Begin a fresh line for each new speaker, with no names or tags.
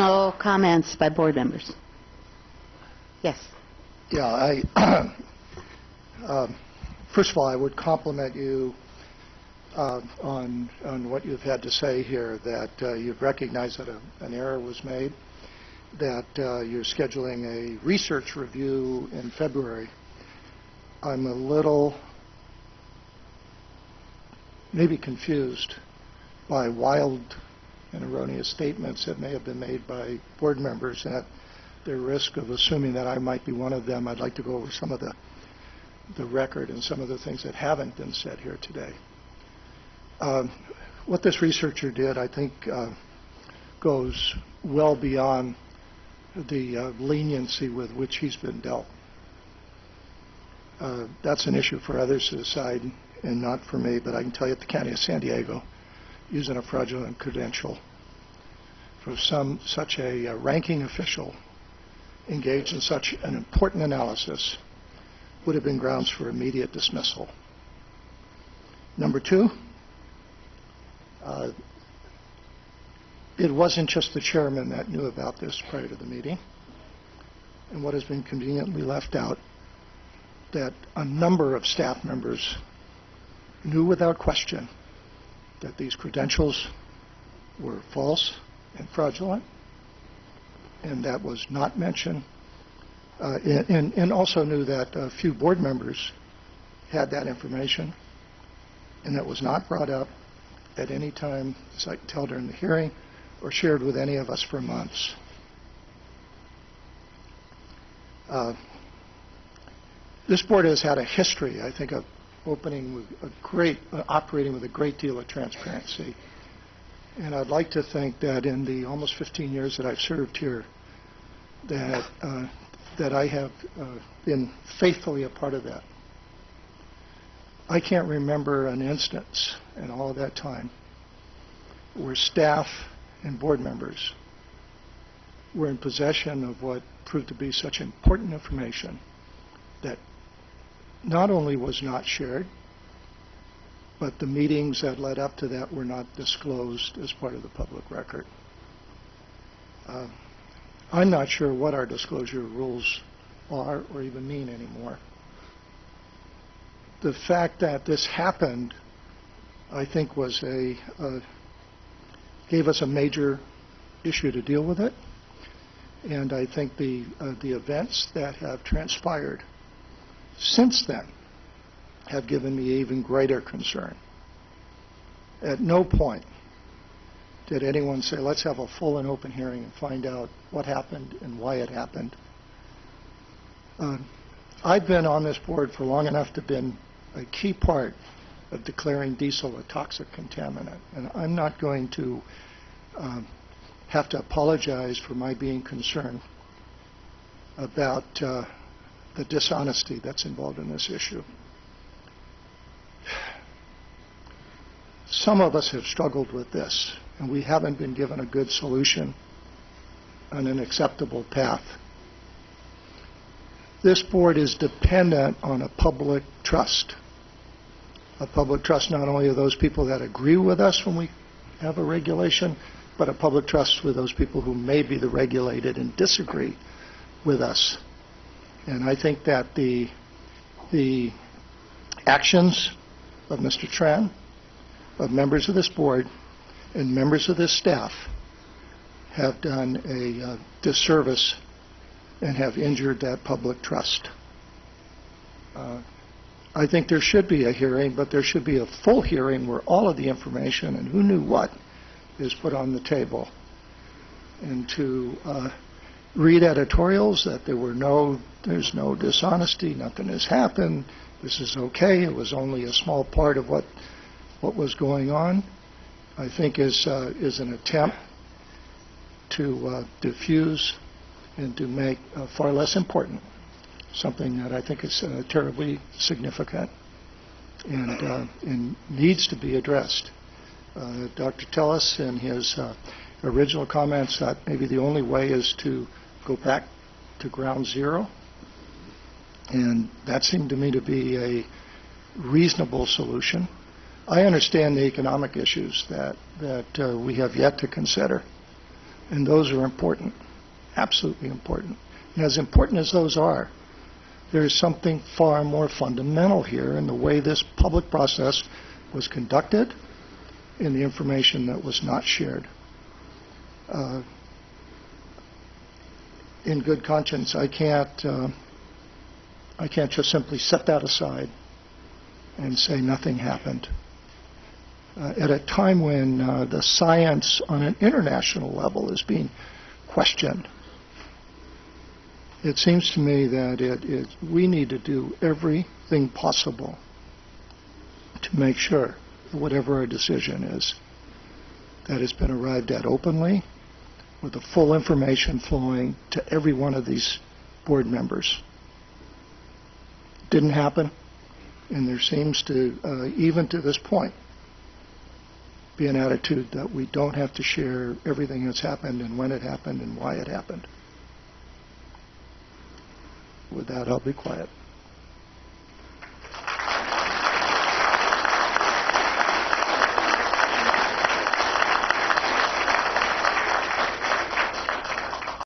No comments by board members. Yes.
Yeah, first of all, I would compliment you on what you've had to say here, that you've recognized that an error was made, that you're scheduling a research review in February. I'm a little maybe confused by wild and erroneous statements that may have been made by board members. At the risk of assuming that I might be one of them, I'd like to go over some of the record and some of the things that haven't been said here today. What this researcher did, I think, goes well beyond the leniency with which he's been dealt. That's an issue for others to decide and not for me, but I can tell you at the County of San Diego, using a fraudulent credential for such a ranking official engaged in such an important analysis would have been grounds for immediate dismissal. Number two, it wasn't just the chairman that knew about this prior to the meeting, and what has been conveniently left out, that a number of staff members knew without question that these credentials were false and fraudulent, and that was not mentioned, and also knew that a few board members had that information, and that was not brought up at any time, as I can tell during the hearing, or shared with any of us for months. This board has had a history, I think, of operating with a great deal of transparency. And I'd like to think that in the almost 15 years that I've served here, that I have been faithfully a part of that. I can't remember an instance in all of that time where staff and board members were in possession of what proved to be such important information that not only was not shared, but the meetings that led up to that were not disclosed as part of the public record. I'm not sure what our disclosure rules are or even mean anymore. The fact that this happened, I think, gave us a major issue to deal with it, and I think the events that have transpired since then have given me even greater concern. At no point did anyone say, let's have a full and open hearing and find out what happened and why it happened. I've been on this board for long enough to have been a key part of declaring diesel a toxic contaminant, and I'm not going to have to apologize for my being concerned about the dishonesty that's involved in this issue. Some of us have struggled with this, and we haven't been given a good solution on an acceptable path. This board is dependent on a public trust. A public trust not only of those people that agree with us when we have a regulation, but a public trust with those people who may be the regulated and disagree with us. And I think that the actions of Mr. Tran, of members of this board, and members of this staff have done a disservice and have injured that public trust. I think there should be a hearing, but there should be a full hearing where all of the information and who knew what is put on the table. And to read editorials that there's no dishonesty, nothing has happened, this is okay, it was only a small part of what was going on, I think is an attempt to diffuse and to make far less important something that I think is terribly significant and needs to be addressed. Dr. Tellis, in his original comments, that maybe the only way is to go back to ground zero, and that seemed to me to be a reasonable solution. I understand the economic issues that we have yet to consider, And those are important, absolutely important. And as important as those are, there is something far more fundamental here in the way this public process was conducted and the information that was not shared. In good conscience, I can't just simply set that aside and say nothing happened. At a time when the science on an international level is being questioned, it seems to me that we need to do everything possible to make sure that whatever our decision is, that it's been arrived at openly, with the full information flowing to every one of these board members. Didn't happen, and there seems to, even to this point, be an attitude that we don't have to share everything that's happened and when it happened and why it happened. With that, I'll be quiet.